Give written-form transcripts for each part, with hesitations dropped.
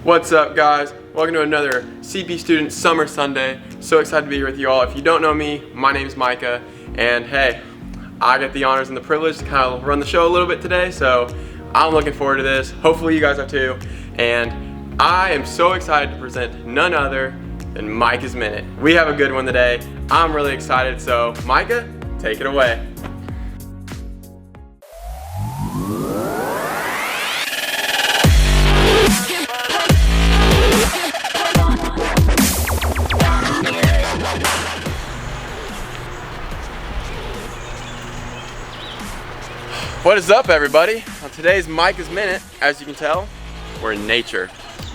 What's up, guys? Welcome to another CP Student Summer Sunday. So excited to be here with you all. If you don't know me, my name is Micah, and hey, I get the honors and the privilege to kind of run the show a little bit today, so I'm looking forward to this. Hopefully you guys are too. And I am so excited to present none other than Micah's Minute. We have a good one today. I'm really excited, so Micah, take it away. What is up, everybody? On today's Micah's Minute, as you can tell, we're in nature.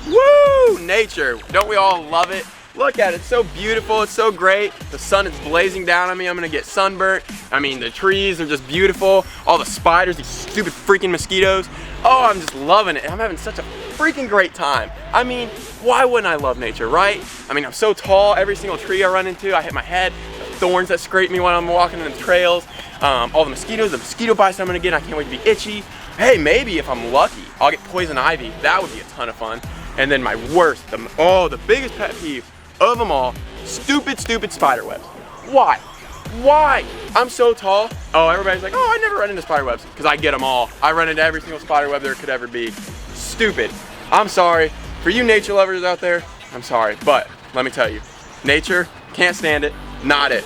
Woo! Nature! Don't we all love it? Look at it, it's so beautiful, it's so great. The sun is blazing down on me, I'm gonna get sunburnt. I mean, the trees are just beautiful. All the spiders, these stupid freaking mosquitoes. Oh, I'm just loving it. I'm having such a freaking great time. I mean, why wouldn't I love nature, right? I mean, I'm so tall, every single tree I run into, I hit my head. The thorns that scrape me when I'm walking in the trails. All the mosquitoes, the mosquito bites I'm gonna get, I can't wait to be itchy. Hey, maybe if I'm lucky, I'll get poison ivy. That would be a ton of fun. And then my worst, the biggest pet peeve of them all, stupid spider webs. Why? Why? I'm so tall. Oh, everybody's like, oh, I never run into spider webs, because I get them all. I run into every single spider web there could ever be. Stupid. I'm sorry. For you nature lovers out there, I'm sorry, but let me tell you, nature, can't stand it, not it.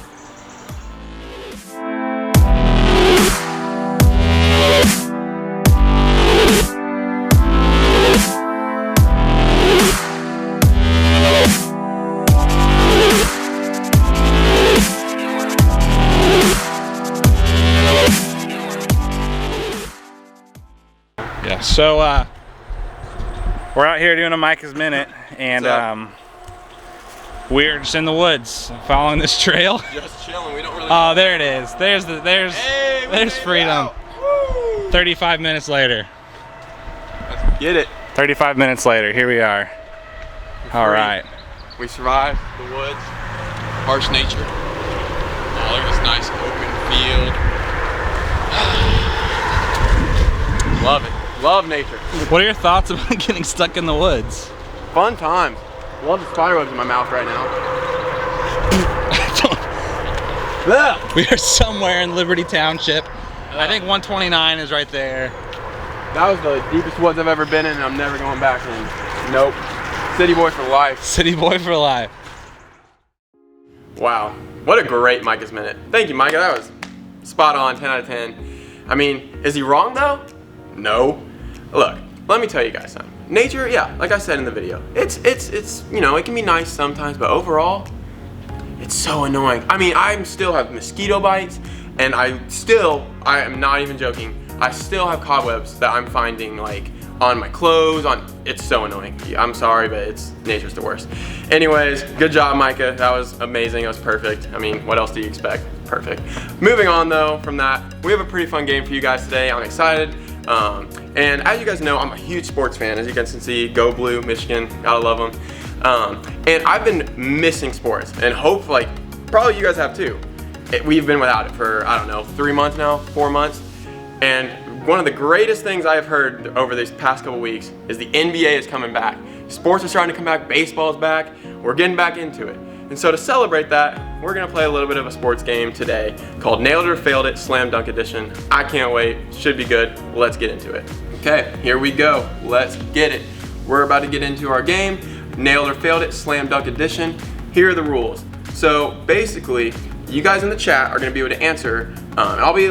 Yeah, so we're out here doing a Micah's Minute, and we're just in the woods following this trail. Just chilling. We don't really. Oh, there it is. There's freedom. 35 minutes later. Let's get it. 35 minutes later, here we are. All right. We survived the woods, harsh nature. Oh, look at this nice open field. Love it. Love nature. What are your thoughts about getting stuck in the woods? Fun time. Love the spider webs in my mouth right now. We are somewhere in Liberty Township. I think 129 is right there. That was the deepest woods I've ever been in, and I'm never going back in. Nope. City boy for life. City boy for life. Wow. What a great Micah's Minute. Thank you, Micah. That was spot on, 10 out of 10. I mean, is he wrong though? No. Look, let me tell you guys something. Nature, yeah, like I said in the video, it's you know, it can be nice sometimes, but overall, it's so annoying. I mean, I still have mosquito bites, and I am not even joking, I still have cobwebs that I'm finding like on my clothes, it's so annoying. Yeah, I'm sorry, but nature's the worst. Anyways, good job, Micah. That was amazing, that was perfect. I mean, what else do you expect? Perfect. Moving on though from that, we have a pretty fun game for you guys today. I'm excited. And as you guys know, I'm a huge sports fan. As you guys can see, go blue, Michigan, gotta love them. And I've been missing sports, and hopefully, probably you guys have too. We've been without it for, I don't know, 3 months now, 4 months. And one of the greatest things I've heard over these past couple weeks is the NBA is coming back. Sports are starting to come back, baseball's back, we're getting back into it. And so to celebrate that, we're gonna play a little bit of a sports game today called Nailed It or Failed It Slam Dunk Edition. I can't wait, should be good. Let's get into it. Okay, here we go, let's get it. We're about to get into our game, Nailed or Failed It Slam Dunk Edition. Here are the rules. So basically, you guys in the chat are gonna be able to answer. I won't be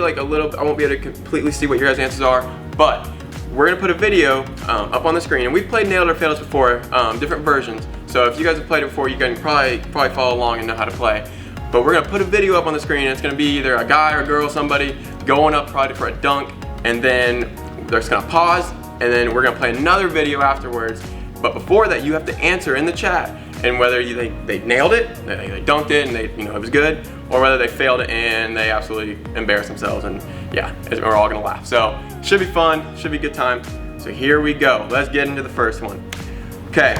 able to completely see what your guys' answers are, but we're gonna put a video up on the screen, and we've played Nailed or Failed It before, different versions. So if you guys have played it before, you can probably follow along and know how to play. But we're gonna put a video up on the screen, and it's gonna be either a guy or a girl, somebody going up probably for a dunk, and then they're just gonna pause, and then we're gonna play another video afterwards. But before that, you have to answer in the chat, and whether they nailed it, they dunked it, and it was good, or whether they failed it and they absolutely embarrassed themselves, and yeah, we're all gonna laugh. So should be fun, should be a good time. So here we go. Let's get into the first one. Okay,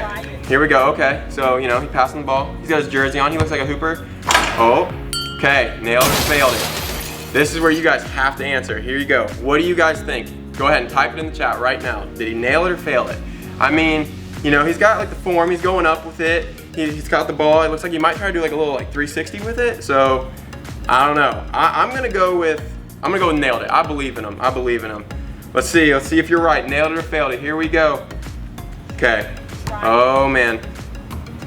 here we go. Okay, so he passing the ball. He's got his jersey on. He looks like a hooper. Oh, okay, nailed or failed it. This is where you guys have to answer. Here you go. What do you guys think? Go ahead and type it in the chat right now. Did he nail it or fail it? I mean, You know, he's got like the form, he's going up with it. He's got the ball. It looks like he might try to do like a little like 360 with it. So I don't know. I'm gonna go with nailed it. I believe in him. I believe in him. Let's see if you're right. Nailed it or failed it. Here we go. Okay. Oh man.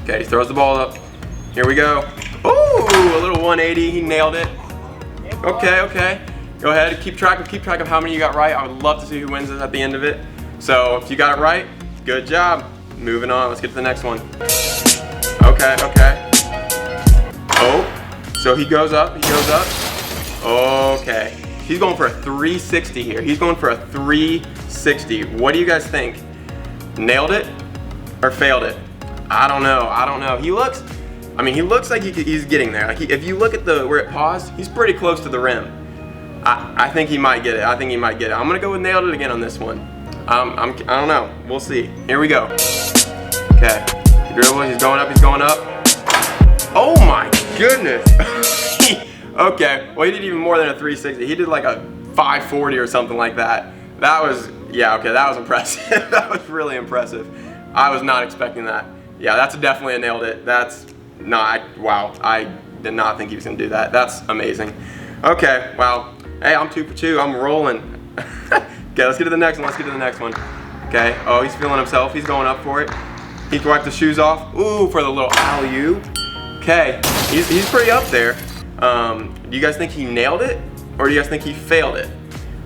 Okay, he throws the ball up. Here we go. Ooh, a little 180. He nailed it. Okay, okay. Go ahead. Keep track of how many you got right. I would love to see who wins this at the end of it. So if you got it right, good job. Moving on. Let's get to the next one. Okay, okay. Oh, so he goes up. He goes up. Okay. He's going for a 360 here. He's going for a 360. What do you guys think? Nailed it or failed it? I don't know. I don't know. He looks like he's getting there. Like if you look at where it paused, he's pretty close to the rim. I think he might get it. I think he might get it. I'm gonna go with nailed it again on this one. I don't know. We'll see. Here we go. Okay. He dribbles. He's going up. He's going up. Oh my goodness. Okay. Well, he did even more than a 360. He did like a 540 or something like that. That was, yeah. Okay. That was impressive. That was really impressive. I was not expecting that. Yeah, that's definitely a nailed it. That's not, wow. I did not think he was gonna do that. That's amazing. Okay. Wow. Hey, I'm 2 for 2. I'm rolling. Okay, let's get to the next one. Let's get to the next one. Okay. Oh, he's feeling himself. He's going up for it. He can wipe the shoes off. Ooh, for the little alley-oop. Okay. He's pretty up there. Do you guys think he nailed it, or do you guys think he failed it?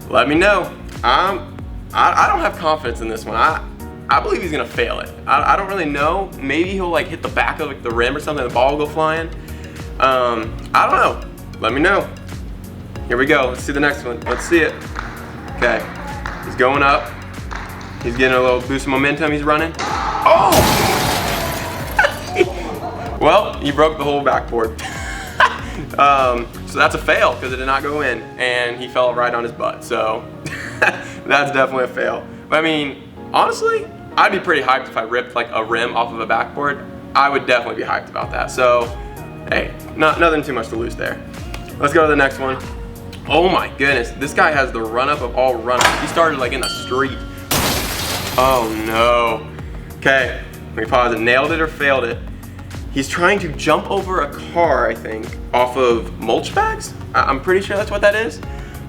Let me know. I don't have confidence in this one. I believe he's gonna fail it. I don't really know. Maybe he'll like hit the back of like, the rim or something. The ball will go flying. I don't know. Let me know. Here we go. Let's see the next one. Let's see it. Okay. He's going up. He's getting a little boost of momentum. He's running. Oh! Well, you broke the whole backboard. So that's a fail because it did not go in, and he fell right on his butt. So that's definitely a fail. But I mean, honestly, I'd be pretty hyped if I ripped like a rim off of a backboard. I would definitely be hyped about that. So, hey, nothing too much to lose there. Let's go to the next one. Oh my goodness, this guy has the run-up of all run-ups. He started like in the street. Oh no. Okay, let me pause it. Nailed it or failed it? He's trying to jump over a car, I think, off of mulch bags. I'm pretty sure that's what that is.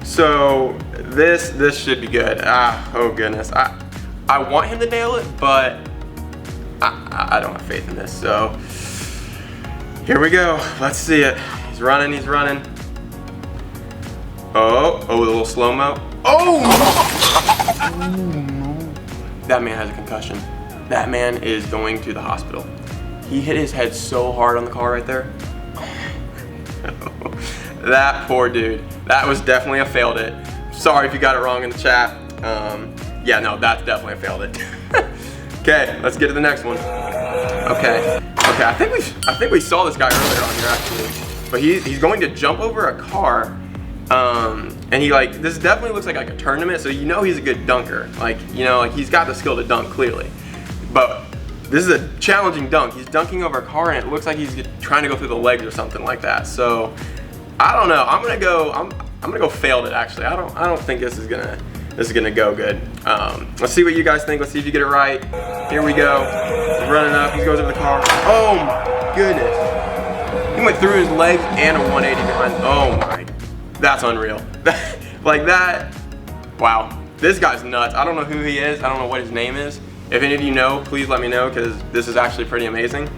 So this should be good. Oh goodness. I want him to nail it, but I don't have faith in this. So here we go. Let's see it. He's running. He's running. Oh, a little slow-mo. Oh! That man has a concussion. That man is going to the hospital. He hit his head so hard on the car right there. That poor dude. That was definitely a failed it. Sorry if you got it wrong in the chat. Yeah, no, that's definitely a failed it. Okay, let's get to the next one. Okay, I think we saw this guy earlier on here actually. But he's going to jump over a car. And he this definitely looks like a tournament, so you know he's a good dunker. Like, you know, like he's got the skill to dunk clearly. But this is a challenging dunk. He's dunking over a car, and it looks like he's trying to go through the legs or something like that. So I don't know. I'm gonna go failed it actually. I don't think this is gonna go good. Let's see what you guys think. Let's see if you get it right. Here we go. He's running up. He goes over the car. Oh my goodness. He went through his legs and a 180 behind. Oh my. That's unreal. Like that, wow. This guy's nuts. I don't know who he is. I don't know what his name is. If any of you know, please let me know because this is actually pretty amazing.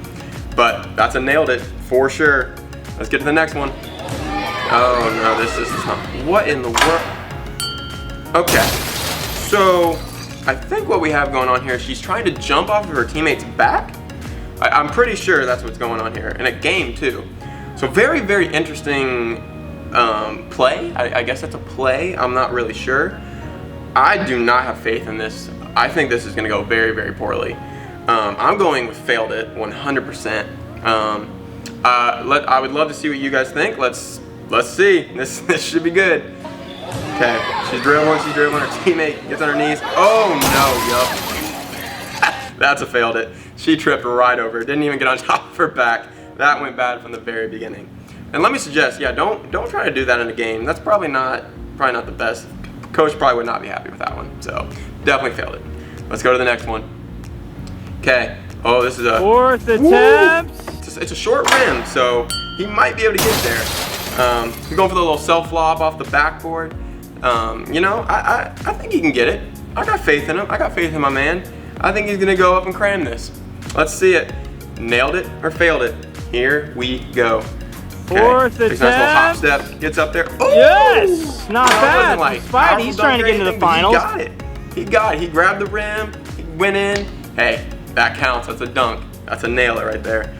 But that's a nailed it for sure. Let's get to the next one. Oh no, this is not. What in the world? Okay, so I think what we have going on here, she's trying to jump off of her teammate's back. I'm pretty sure that's what's going on here. In a game too. So very, very interesting play. I guess that's a play. I'm not really sure. I do not have faith in this. I think this is going to go very, very poorly. I'm going with failed it 100%. I would love to see what you guys think. Let's see. This should be good. Okay, she's dribbling. Her teammate gets on her knees. Oh no, yup. That's a failed it. She tripped right over. Didn't even get on top of her back. That went bad from the very beginning. And let me suggest, yeah, don't try to do that in a game. That's probably not the best. Coach probably would not be happy with that one. So definitely failed it. Let's go to the next one. Okay. Oh, this is a 4th attempt. It's a short rim, so he might be able to get there. He's going for the little self lob off the backboard. You know, I think he can get it. I got faith in him. I got faith in my man. I think he's gonna go up and cram this. Let's see it. Nailed it or failed it. Here we go. Okay. 4th Takes a nice little hop attempt. step. Gets up there. Oh! Yes! Not That bad. wasn't like Spidey, powerful he's dunk trying to or get into the anything, but finals. He got it. He got it. He grabbed the rim. He went in. Hey, that counts. That's a dunk. That's a nailer right there.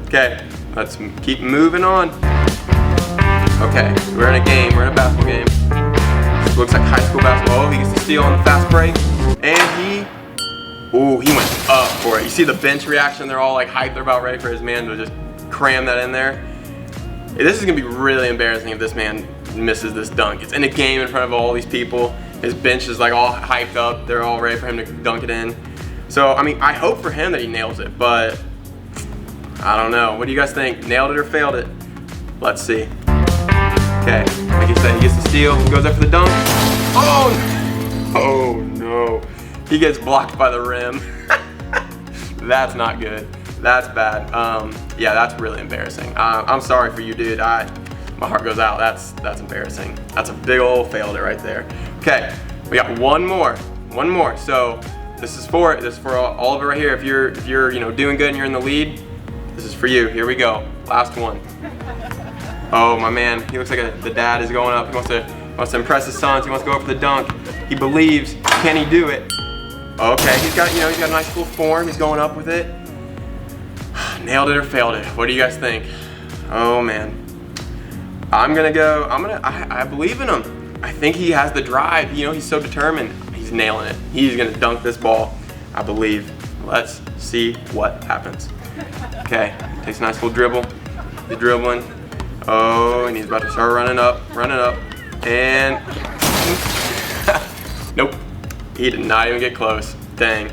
Okay, let's keep moving on. Okay, we're in a game. We're in a basketball game. This looks like high school basketball. Oh, he gets the steal on the fast break. And he went up for it. You see the bench reaction. They're all like hyped. They're about ready for his man to just cram that in there. This is gonna be really embarrassing if this man misses this dunk. It's in a game in front of all these people. His bench is like all hyped up. They're all ready for him to dunk it in. So, I mean, I hope for him that he nails it, but I don't know. What do you guys think? Nailed it or failed it? Let's see. Okay, like you said, he gets the steal, he goes up for the dunk. Oh no. He gets blocked by the rim. That's not good. That's bad. Yeah, that's really embarrassing. I'm sorry for you, dude. My heart goes out. That's embarrassing. That's a big old failed it right there. Okay, we got one more. So this is for all of it right here. If you're doing good and you're in the lead, this is for you. Here we go. Last one. Oh my man, he looks like the dad is going up. He wants to impress his sons. He wants to go up for the dunk. He believes. Can he do it? Okay, he's got a nice full form. He's going up with it. Nailed it or failed it. What do you guys think? Oh man. I believe in him. I think he has the drive. He's so determined. He's nailing it. He's gonna dunk this ball. I believe. Let's see what happens. Okay, takes a nice little dribble. He's dribbling. Oh, and he's about to start running up. And nope. He did not even get close. Dang.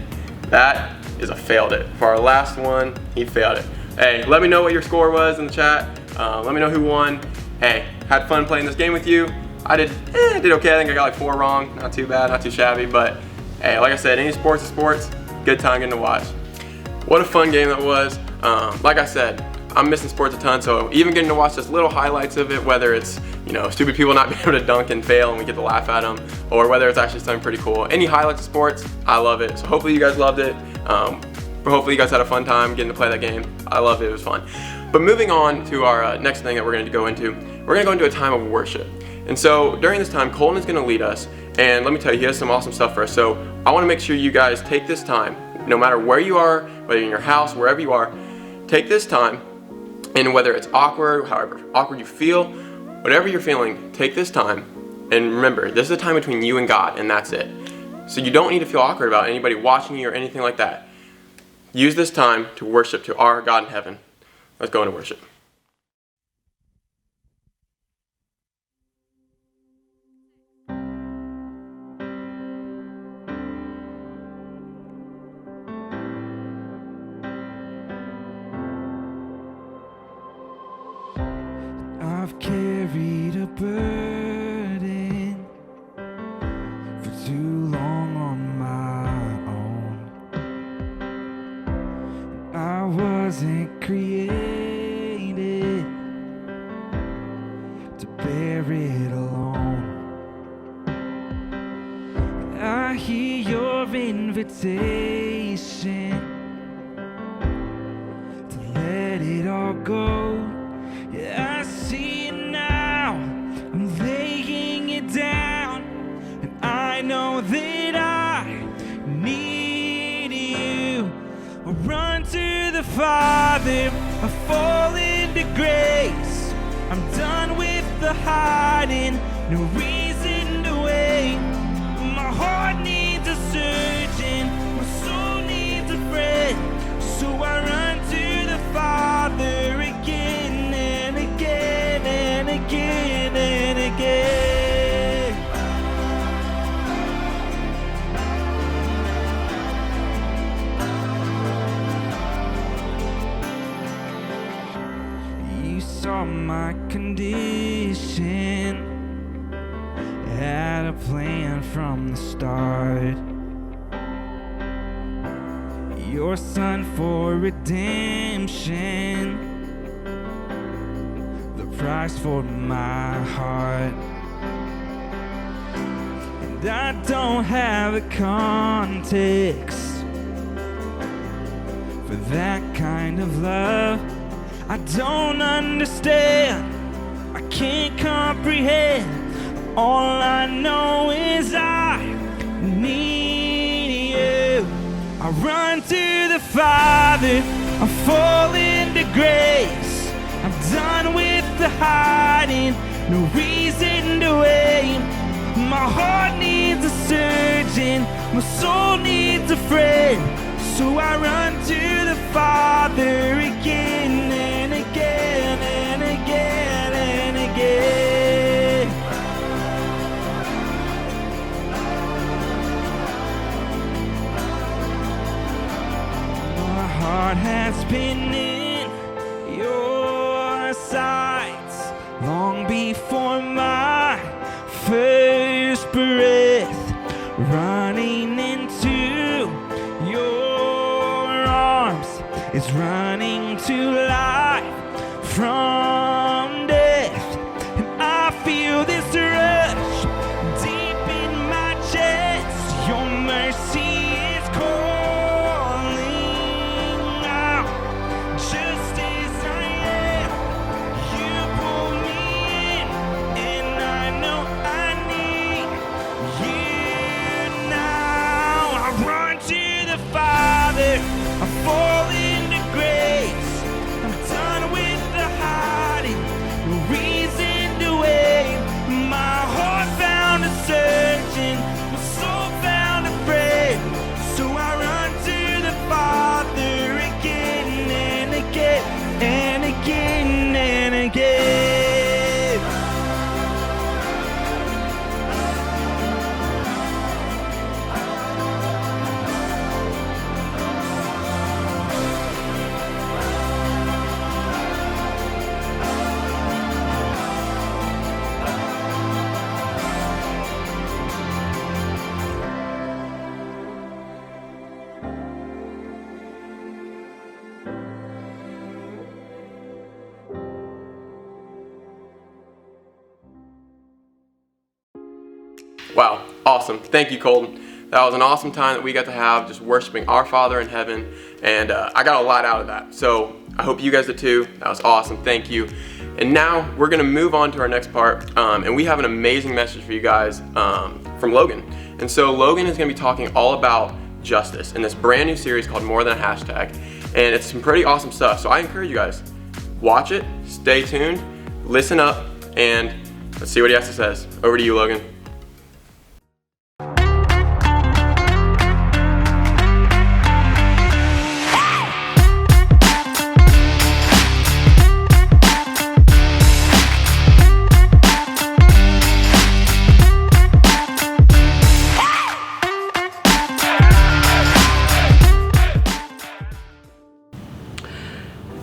That is a failed it. For our last one, he failed it. Hey, let me know what your score was in the chat. Let me know who won. Hey, had fun playing this game with you. I did okay. I think I got like 4 wrong. Not too bad, not too shabby. But hey, like I said, any sports is sports. Good time getting to watch. What a fun game that was. Like I said, I'm missing sports a ton, so even getting to watch just little highlights of it, whether it's stupid people not being able to dunk and fail and we get to laugh at them, or whether it's actually something pretty cool. Any highlights of sports, I love it. So hopefully you guys loved it. Hopefully you guys had a fun time getting to play that game. I loved it. It was fun. But moving on to our next thing that we're going to go into, we're going to go into a time of worship. And so during this time, Colton is going to lead us, and let me tell you, he has some awesome stuff for us. So I want to make sure you guys take this time, no matter where you are, whether you're in your house, wherever you are, take this time. And whether it's awkward, however awkward you feel, whatever you're feeling, take this time. And remember, this is a time between you and God, and that's it. So you don't need to feel awkward about anybody watching you or anything like that. Use this time to worship to our God in heaven. Let's go into worship. I've carried a burden for too long on my own. I wasn't created to bear it alone. I hear your invitation to let it all go. Yeah, I see it now. I'm laying it down, and I know that I need you. I run to the Father, I fall into grace. I'm done with the hiding, no reason to wait. My heart needs a surgeon, my soul needs a friend. So I run to the Father again and again and again and again. You saw my condition, had a plan from the start. your son for redemption, the price for my heart. And I don't have a context for that kind of love. I don't understand, I can't comprehend. All I know is I need you. I run to the Father, I fall into grace. I'm done with the hiding, no reason to wait. My heart needs a surgeon, my soul needs a friend. So I run to the Father again and again and again and again. My heart has been in your sights long before my first breath, running into your arms is running to life from death. And I feel this rush deep in my chest. Your mercy is calling out, just as I am. You pull me in, and I know I need you now. I run to the Father, I fall into grace. I'm done with the hiding, no reason to wait. My heart found a surgeon, my soul found a friend. So I run to the Father again and again and again and again. Wow, awesome. Thank you, Colton. That was an awesome time that we got to have just worshiping our Father in heaven, and I got a lot out of that. So I hope you guys did too. That was awesome. Thank you. And now we're going to move on to our next part, and we have an amazing message for you guys from Logan. And so Logan is going to be talking all about justice in this brand new series called More Than a Hashtag, and it's some pretty awesome stuff. So I encourage you guys, watch it, stay tuned, listen up, and let's see what he has to say. Over to you, Logan.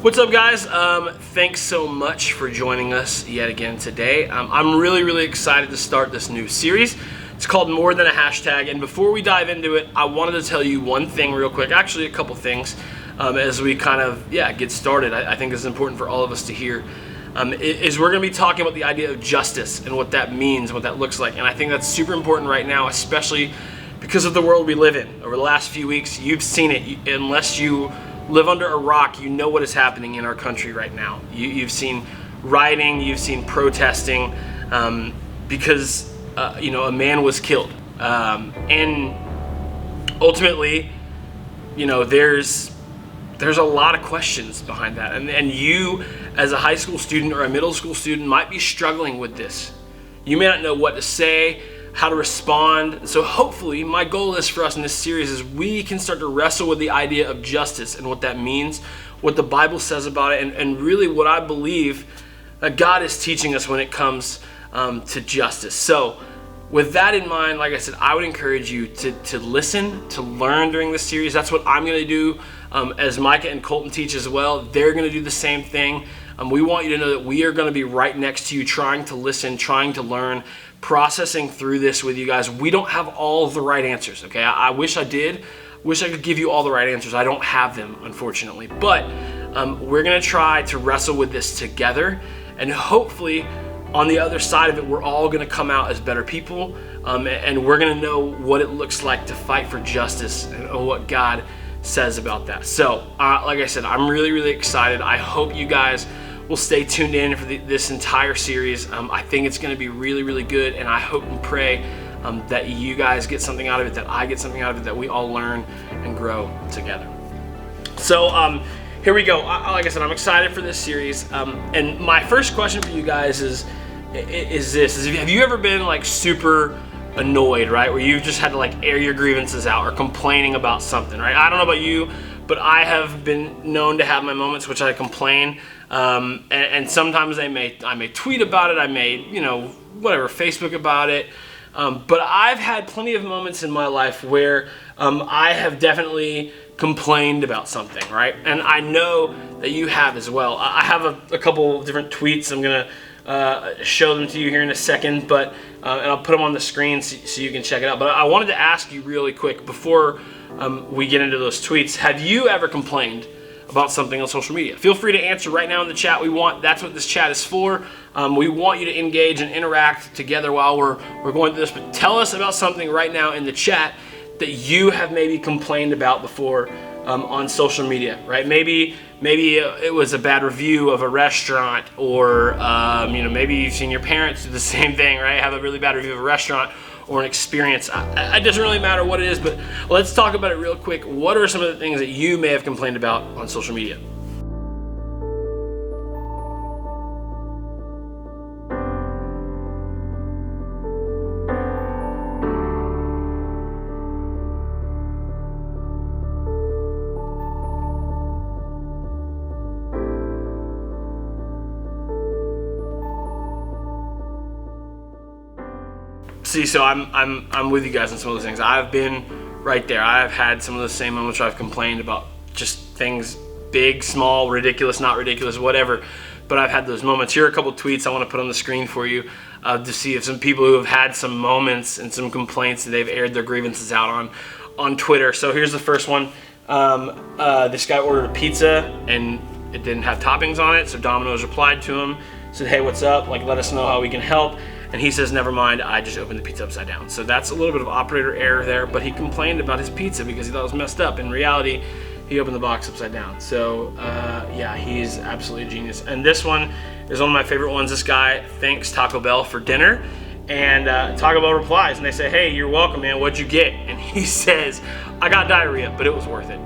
What's up, guys? Thanks so much for joining us yet again today. I'm really excited to start this new series. It's called More Than a Hashtag, and before we dive into it, I wanted to tell you one thing real quick, actually a couple things, as we kind of get started. I think this is important for all of us to hear. Is we're going to be talking about the idea of justice and what that means, what that looks like, and I think that's super important right now, especially because of the world we live in. Over the last few weeks, you've seen it. Unless you live under a rock, you know what is happening in our country right now. You've seen rioting, you've seen protesting, because a man was killed, and ultimately, there's a lot of questions behind that, and you as a high school student or a middle school student might be struggling with this. You may not know what to say, how to respond. So hopefully my goal is for us in this series is we can start to wrestle with the idea of justice and what that means, what the Bible says about it, and really what I believe that God is teaching us when it comes to justice. So with that in mind, like I said, I would encourage you to listen, to learn during this series. That's what I'm going to do, as Micah and Colton teach as well. They're going to do the same thing. We want you to know that we are going to be right next to you, trying to listen, trying to learn, processing through this with you guys. We don't have all of the right answers, okay? I wish I did. Wish I could give you all the right answers. I don't have them, unfortunately. But we're gonna try to wrestle with this together, and hopefully on the other side of it, we're all gonna come out as better people, and we're gonna know what it looks like to fight for justice and what God says about that. So, like I said, I'm really, really excited. I hope you guys will stay tuned in for this entire series. I think it's gonna be really, really good, and I hope and pray that you guys get something out of it, that I get something out of it, that we all learn and grow together. So here we go. Like I said, I'm excited for this series. And my first question for you guys is this: have you ever been like super annoyed, right? Where you've just had to like air your grievances out or complaining about something, right? I don't know about you, but I have been known to have my moments which I complain. And sometimes I may tweet about it. I may, Facebook about it. But I've had plenty of moments in my life where I have definitely complained about something, right? And I know that you have as well. I have a couple of different tweets. I'm gonna show them to you here in a second, but and I'll put them on the screen so you can check it out. But I wanted to ask you really quick before we get into those tweets: have you ever complained about something on social media? Feel free to answer right now in the chat. That's what this chat is for. We want you to engage and interact together while we're going through this. But tell us about something right now in the chat that you have maybe complained about before on social media, right? Maybe it was a bad review of a restaurant, or maybe you've seen your parents do the same thing, right? Have a really bad review of a restaurant or an experience. It doesn't really matter what it is, but let's talk about it real quick. What are some of the things that you may have complained about on social media? See, so I'm with you guys on some of those things. I've been right there. I've had some of the same moments where I've complained about just things, big, small, ridiculous, not ridiculous, whatever. But I've had those moments. Here are a couple tweets I want to put on the screen for you to see if some people who have had some moments and some complaints that they've aired their grievances out on Twitter. So here's the first one. This guy ordered a pizza and it didn't have toppings on it. So Domino's replied to him, said, "Hey, what's up? Like, let us know how we can help." And he says, "Never mind, I just opened the pizza upside down." So that's a little bit of operator error there, but he complained about his pizza because he thought it was messed up. In reality, he opened the box upside down. So yeah, he's absolutely a genius. And this one is one of my favorite ones. This guy thanks Taco Bell for dinner, and Taco Bell replies, and they say, "Hey, you're welcome, man. What'd you get?" And he says, "I got diarrhea, but it was worth it."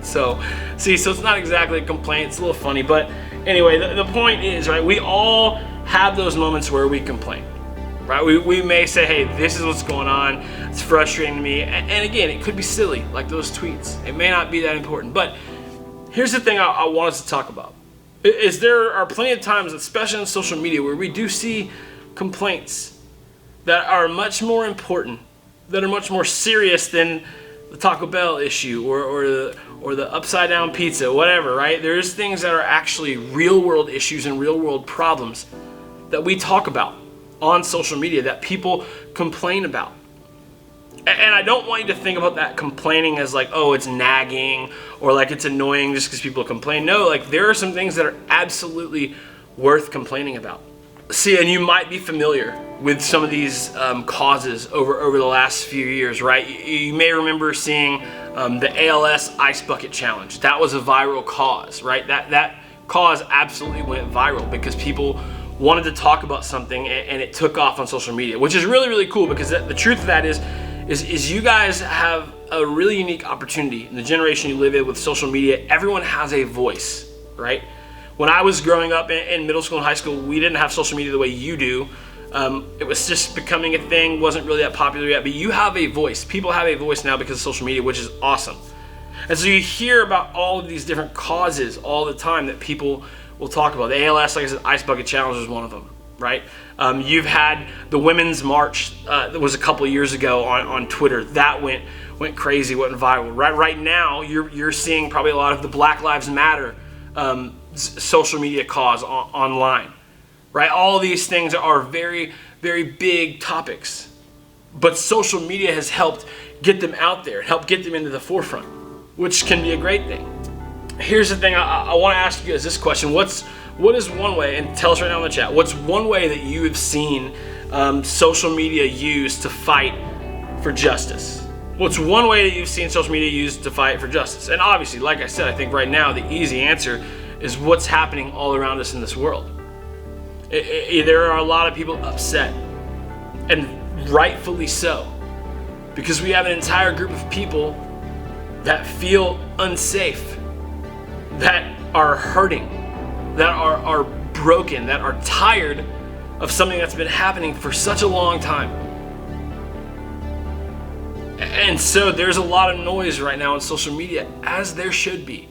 So it's not exactly a complaint. It's a little funny, but anyway, the point is, right, we all have those moments where we complain, right? We may say, "Hey, this is what's going on. It's frustrating to me." And again, it could be silly, like those tweets. It may not be that important. But here's the thing I want us to talk about. Is there are plenty of times, especially on social media, where we do see complaints that are much more important, that are much more serious than the Taco Bell issue or the upside down pizza, whatever, right? There's things that are actually real world issues and real world problems that we talk about on social media that people complain about. And I don't want you to think about that complaining as like, oh, it's nagging or like it's annoying just because people complain. No, like there are some things that are absolutely worth complaining about. See, and you might be familiar with some of these causes over the last few years, right? You may remember seeing the ALS Ice Bucket Challenge. That was a viral cause, right? That cause absolutely went viral because people wanted to talk about something and it took off on social media, which is really, really cool because the truth of that is you guys have a really unique opportunity in the generation you live in with social media. Everyone has a voice, right? When I was growing up in middle school and high school, we didn't have social media the way you do. It was just becoming a thing, wasn't really that popular yet, but you have a voice. People have a voice now because of social media, which is awesome. And so you hear about all of these different causes all the time that people will talk about. The ALS, like I said, Ice Bucket Challenge was one of them, right? You've had the Women's March that was a couple of years ago on Twitter. That went crazy, went viral. Right now, you're seeing probably a lot of the Black Lives Matter social media cause online, right? All of these things are very, very big topics, but social media has helped get them out there and help get them into the forefront, which can be a great thing. Here's the thing, I want to ask you guys this question. What is one way, and tell us right now in the chat, what's one way that you have seen social media used to fight for justice? What's one way that you've seen social media used to fight for justice? And obviously, like I said, I think right now the easy answer is what's happening all around us in this world. There are a lot of people upset, and rightfully so, because we have an entire group of people that feel unsafe, that are hurting, that are broken, that are tired of something that's been happening for such a long time. And so there's a lot of noise right now on social media, as there should be.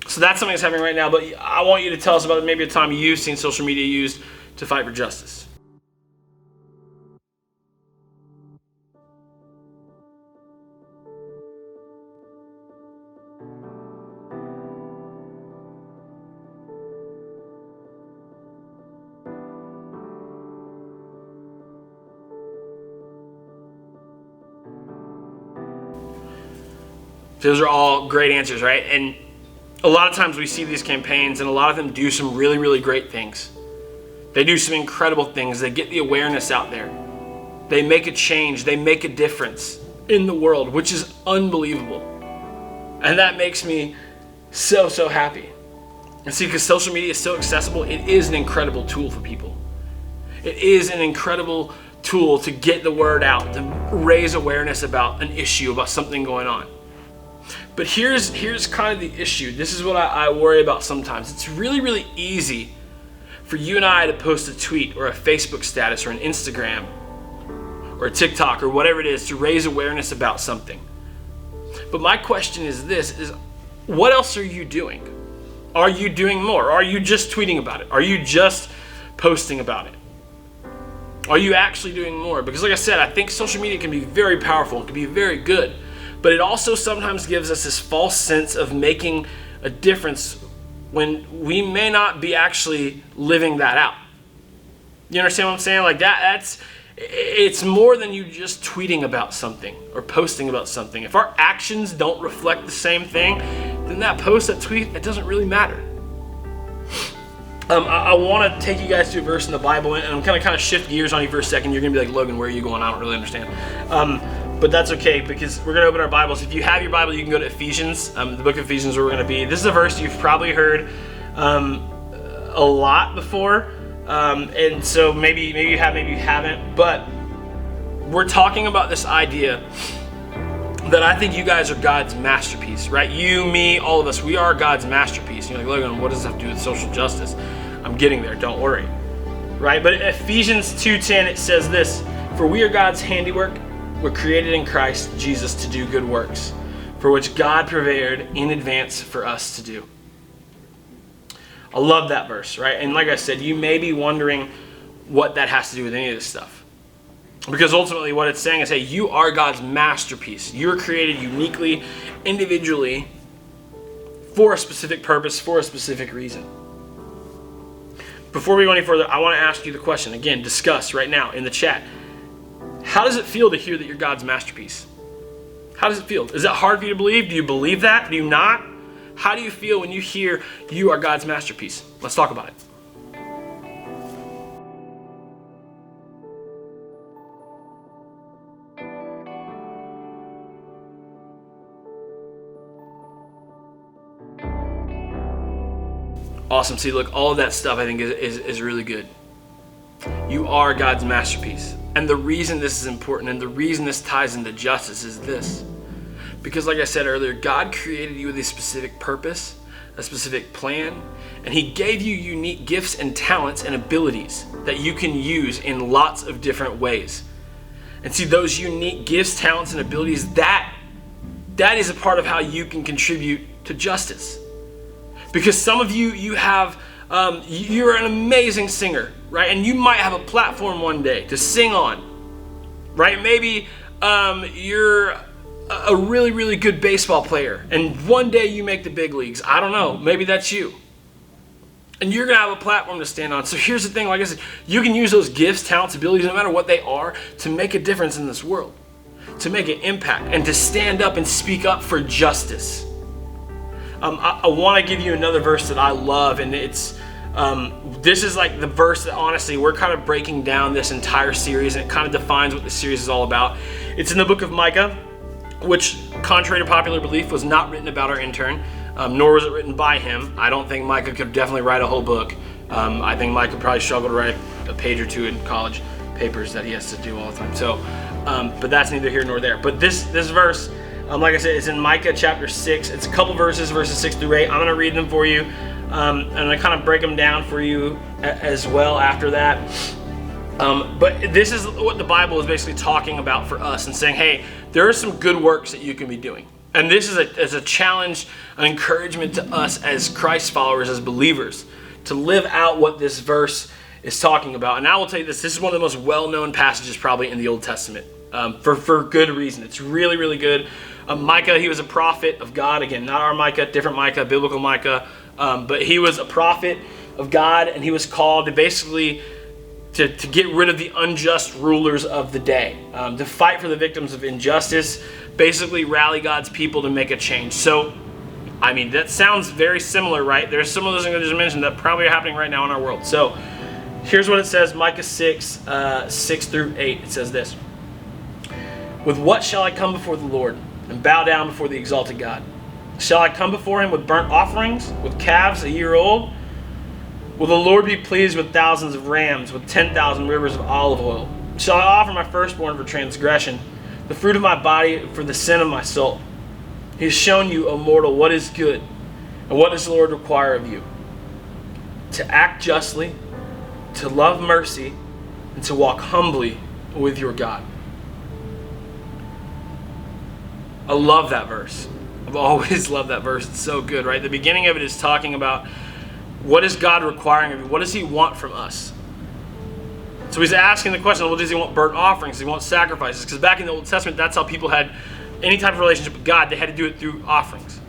So that's something that's happening right now, but I want you to tell us about maybe a time you've seen social media used to fight for justice. Those are all great answers, right? And a lot of times we see these campaigns and a lot of them do some really, really great things. They do some incredible things. They get the awareness out there. They make a change. They make a difference in the world, which is unbelievable. And that makes me so, so happy. And see, because social media is so accessible, it is an incredible tool for people. It is an incredible tool to get the word out, to raise awareness about an issue, about something going on. But here's kind of the issue. This is what I worry about sometimes. It's really, really easy for you and I to post a tweet or a Facebook status or an Instagram or a TikTok or whatever it is to raise awareness about something. But my question is this, is what else are you doing? Are you doing more? Are you just tweeting about it? Are you just posting about it? Are you actually doing more? Because like I said, I think social media can be very powerful. It can be very good. But it also sometimes gives us this false sense of making a difference when we may not be actually living that out. You understand what I'm saying? Like it's more than you just tweeting about something or posting about something. If our actions don't reflect the same thing, then that post, that tweet, it doesn't really matter. I want to take you guys to a verse in the Bible, and I'm going to kind of shift gears on you for a second. You're going to be like, Logan, where are you going? I don't really understand. But that's okay, because we're going to open our Bibles. If you have your Bible, you can go to Ephesians, the book of Ephesians, where we're going to be. This is a verse you've probably heard a lot before, and so maybe you have, maybe you haven't. But we're talking about this idea that I think you guys are God's masterpiece, right? You, me, all of us, we are God's masterpiece. You're like, Logan, what does that have to do with social justice? I'm getting there, don't worry, right? But Ephesians 2:10, it says this, "For we are God's handiwork, we're created in Christ Jesus to do good works, for which God prepared in advance for us to do." I love that verse, right? And like I said, you may be wondering what that has to do with any of this stuff. Because ultimately what it's saying is, hey, you are God's masterpiece. You're created uniquely, individually, for a specific purpose, for a specific reason. Before we go any further, I want to ask you the question. Again, discuss right now in the chat. How does it feel to hear that you're God's masterpiece? How does it feel? Is that hard for you to believe? Do you believe that? Do you not? How do you feel when you hear you are God's masterpiece? Let's talk about it. Awesome. See, look, all of that stuff I think is really good. You are God's masterpiece. And the reason this is important and the reason this ties into justice is this. Because like I said earlier, God created you with a specific purpose, a specific plan, and he gave you unique gifts and talents and abilities that you can use in lots of different ways. And see, those unique gifts, talents, and abilities, that is a part of how you can contribute to justice. Because some of you have, you're an amazing singer, right? And you might have a platform one day to sing on, right? Maybe you're a really, really good baseball player, and one day you make the big leagues. I don't know, maybe that's you. And you're gonna have a platform to stand on. So here's the thing, like I said, you can use those gifts, talents, abilities, no matter what they are, to make a difference in this world. to make an impact and to stand up and speak up for justice. I want to give you another verse that I love, and it's this is like the verse that honestly we're kind of breaking down this entire series, and it kind of defines what the series is all about. It's in the book of Micah, which, contrary to popular belief, was not written about our intern, nor was it written by him. I don't think Micah could definitely write a whole book. I think Micah probably struggled to write a page or two in college papers that he has to do all the time. So, but that's neither here nor there. But this verse, like I said, it's in Micah chapter 6. It's a couple verses, verses 6 through 8. I'm going to read them for you, and I kind of break them down for you as well after that. But this is what the Bible is basically talking about for us and saying, hey, there are some good works that you can be doing. And this is a challenge, an encouragement to us as Christ followers, as believers, to live out what this verse is talking about. And I will tell you this is one of the most well-known passages probably in the Old Testament, for good reason. It's really, really good. Micah, he was a prophet of God. Again, not our Micah, different Micah, biblical Micah. But he was a prophet of God, and he was called to basically to get rid of the unjust rulers of the day, to fight for the victims of injustice, basically rally God's people to make a change. So, I mean, that sounds very similar, right? There's some of those things I just mentioned that probably are happening right now in our world. So, here's what it says, Micah 6, 6 through 8. It says this: "With what shall I come before the Lord and bow down before the exalted God? Shall I come before him with burnt offerings, with calves a year old? Will the Lord be pleased with thousands of rams, with 10,000 rivers of olive oil? Shall I offer my firstborn for transgression, the fruit of my body for the sin of my soul? He has shown you, O mortal, what is good, and what does the Lord require of you? To act justly, to love mercy, and to walk humbly with your God." I love that verse. I've always loved that verse. It's so good, right? The beginning of it is talking about what is God requiring of you? What does he want from us? So he's asking the question, well, does he want burnt offerings? Does he want sacrifices? Because back in the Old Testament, that's how people had any type of relationship with God. They had to do it through offerings.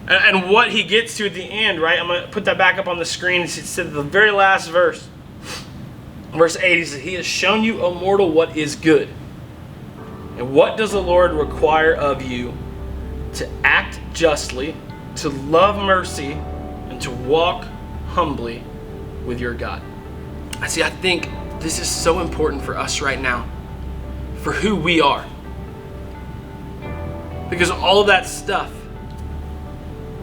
And what he gets to at the end, right? I'm going to put that back up on the screen. It said the very last verse, verse 8, he says, "He has shown you, O mortal, what is good. And what does the Lord require of you? To act justly, to love mercy, and to walk humbly with your God." I think this is so important for us right now, for who we are. Because all of that stuff,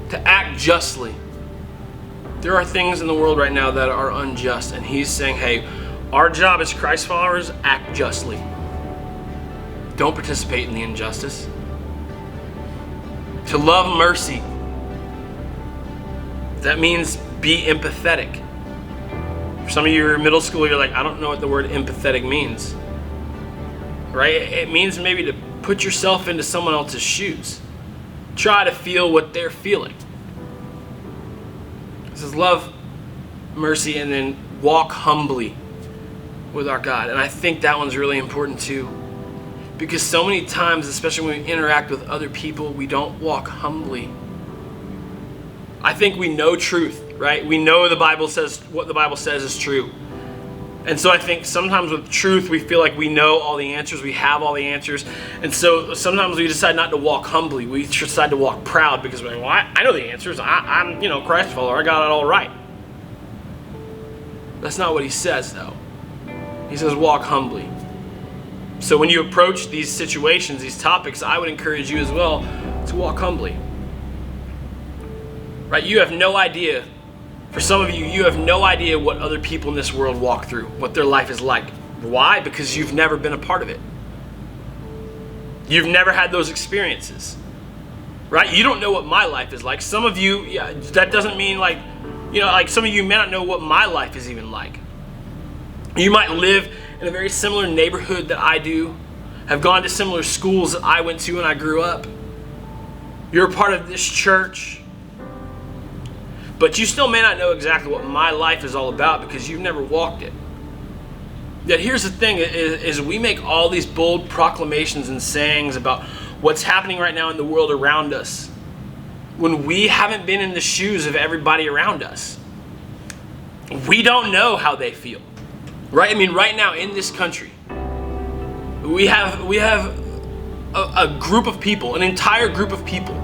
to act justly, there are things in the world right now that are unjust, and he's saying, hey, our job as Christ followers, act justly. Don't participate in the injustice. To love mercy, that means be empathetic. For some of you who are in middle school, you're like, I don't know what the word empathetic means. Right? It means maybe to put yourself into someone else's shoes. Try to feel what they're feeling. It says love mercy and then walk humbly with our God. And I think that one's really important too. Because so many times, especially when we interact with other people, we don't walk humbly. I think we know truth, right? We know the Bible says what the Bible says is true. And so I think sometimes with truth, we feel like we know all the answers, we have all the answers. And so sometimes we decide not to walk humbly. We decide to walk proud because we're like, well, I know the answers. I'm Christ follower. I got it all right. That's not what he says, though. He says walk humbly. So when you approach these situations, these topics, I would encourage you as well to walk humbly. Right? You have no idea. For some of you, you have no idea what other people in this world walk through, what their life is like. Why? Because you've never been a part of it. You've never had those experiences. Right? You don't know what my life is like. Some of you, that doesn't mean like some of you may not know what my life is even like. You might live in a very similar neighborhood that I do, have gone to similar schools that I went to when I grew up. You're a part of this church. But you still may not know exactly what my life is all about because you've never walked it. Yet here's the thing, is we make all these bold proclamations and sayings about what's happening right now in the world around us when we haven't been in the shoes of everybody around us. We don't know how they feel. Right? I mean, right now in this country, We have a group of people, an entire group of people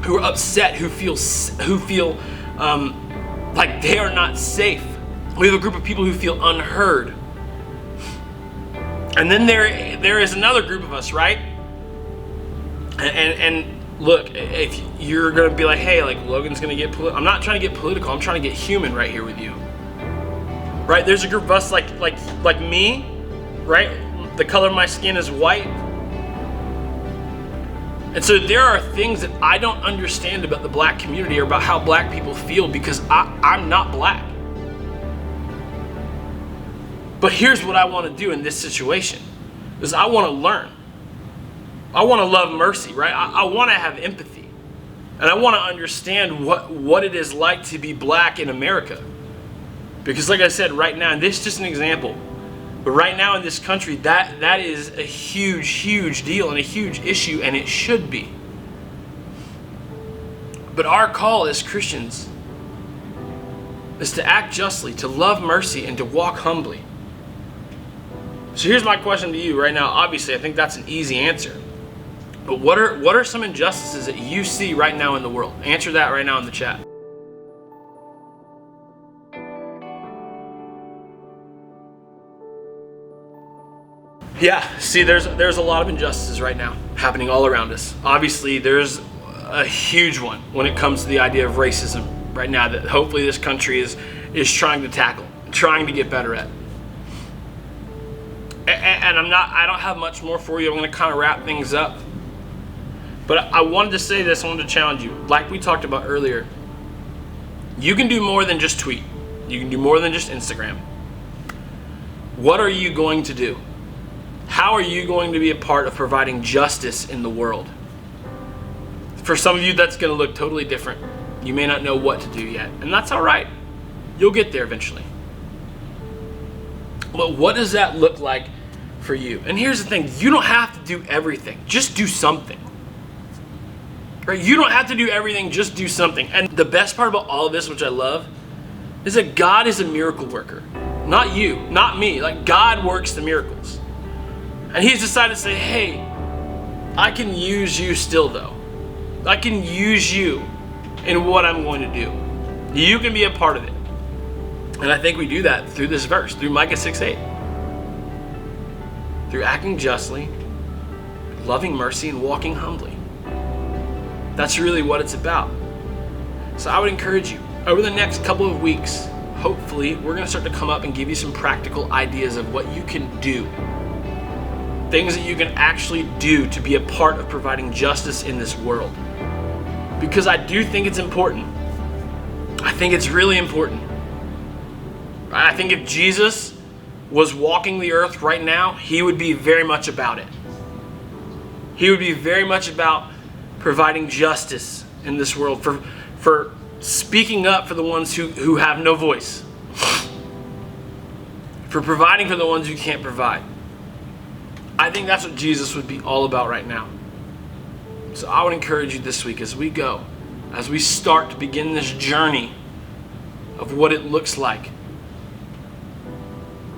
who are upset, who feel like they are not safe. We have a group of people who feel unheard. And then there is another group of us, right? And look, if you're gonna be like, hey, like Logan's gonna get political. I'm not trying to get political. I'm trying to get human right here with you. Right? There's a group of us like me, right? The color of my skin is white. And so there are things that I don't understand about the black community or about how black people feel because I'm not black. But here's what I want to do in this situation, is I want to learn. I want to love mercy, right? I want to have empathy. And I want to understand what it is like to be black in America. Because like I said, right now, and this is just an example, but right now in this country, that is a huge, huge deal and a huge issue, and it should be. But our call as Christians is to act justly, to love mercy, and to walk humbly. So here's my question to you right now. Obviously, I think that's an easy answer. But what are some injustices that you see right now in the world? Answer that right now in the chat. Yeah, see, there's a lot of injustices right now happening all around us. Obviously, there's a huge one when it comes to the idea of racism right now that hopefully this country is trying to tackle, trying to get better at. And I don't have much more for you. I'm going to kind of wrap things up. But I wanted to say this, I wanted to challenge you. Like we talked about earlier, you can do more than just tweet. You can do more than just Instagram. What are you going to do? How are you going to be a part of providing justice in the world? For some of you, that's going to look totally different. You may not know what to do yet, and that's all right. You'll get there eventually. But what does that look like for you? And here's the thing, you don't have to do everything. Just do something. Right? You don't have to do everything, just do something. And the best part about all of this, which I love, is that God is a miracle worker. Not you, not me. Like, God works the miracles. And He's decided to say, hey, I can use you still though. I can use you in what I'm going to do. You can be a part of it. And I think we do that through this verse, through Micah 6:8. Through acting justly, loving mercy, and walking humbly. That's really what it's about. So I would encourage you, over the next couple of weeks, hopefully we're going to start to come up and give you some practical ideas of what you can do. Things that you can actually do to be a part of providing justice in this world. Because I do think it's important. I think it's really important. I think if Jesus was walking the earth right now, He would be very much about it. He would be very much about providing justice in this world, for speaking up for the ones who have no voice, for providing for the ones who can't provide. I think that's what Jesus would be all about right now. So I would encourage you this week as we go, as we start to begin this journey of what it looks like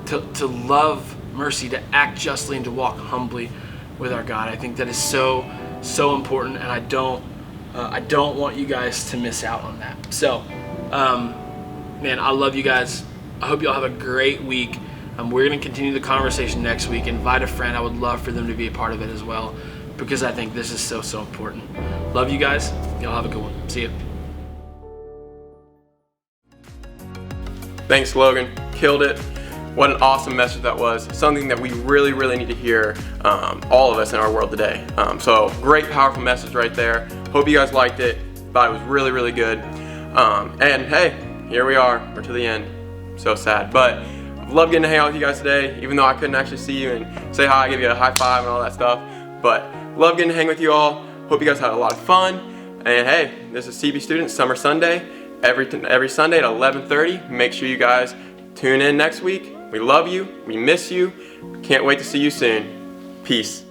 to love mercy, to act justly, and to walk humbly with our God. I think that is so, so important, and I don't want you guys to miss out on that. So, man, I love you guys. I hope you all have a great week. We're going to continue the conversation next week. Invite a friend. I would love for them to be a part of it as well, because I think this is so, so important. Love you guys. Y'all have a good one. See you. Thanks, Logan. Killed it. What an awesome message that was. Something that we really, really need to hear, all of us in our world today. So great, powerful message right there. Hope you guys liked it. Thought it was really, really good. And hey, here we are. We're to the end. So sad. But I've loved getting to hang out with you guys today, even though I couldn't actually see you and say hi, give you a high five and all that stuff. But love getting to hang with you all. Hope you guys had a lot of fun. And hey, this is CB Students Summer Sunday. Every Sunday at 11:30. Make sure you guys tune in next week. We love you. We miss you. Can't wait to see you soon. Peace.